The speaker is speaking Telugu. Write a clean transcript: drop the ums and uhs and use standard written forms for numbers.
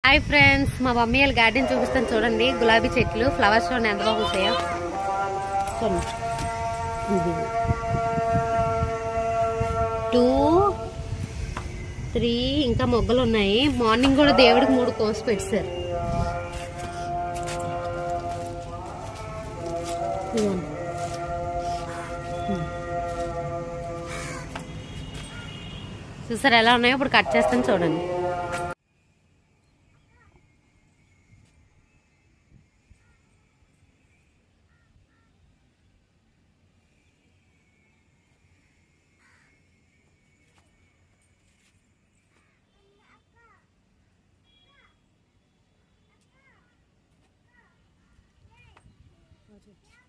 హాయ్ ఫ్రెండ్స్, మా మమ్మీ వాళ్ళ గార్డెన్ చూపిస్తాను చూడండి. గులాబీ చెట్లు ఫ్లవర్స్ చూడండి ఎంత బాగా వస్తాయో చూడండి. 2, 3 ఇంకా మొగ్గలు ఉన్నాయి. మార్నింగ్ కూడా దేవుడికి 3 కోసి పెట్టారు. చూసారు ఎలా ఉన్నాయో? ఇప్పుడు కట్ చేస్తాను చూడండి. Project.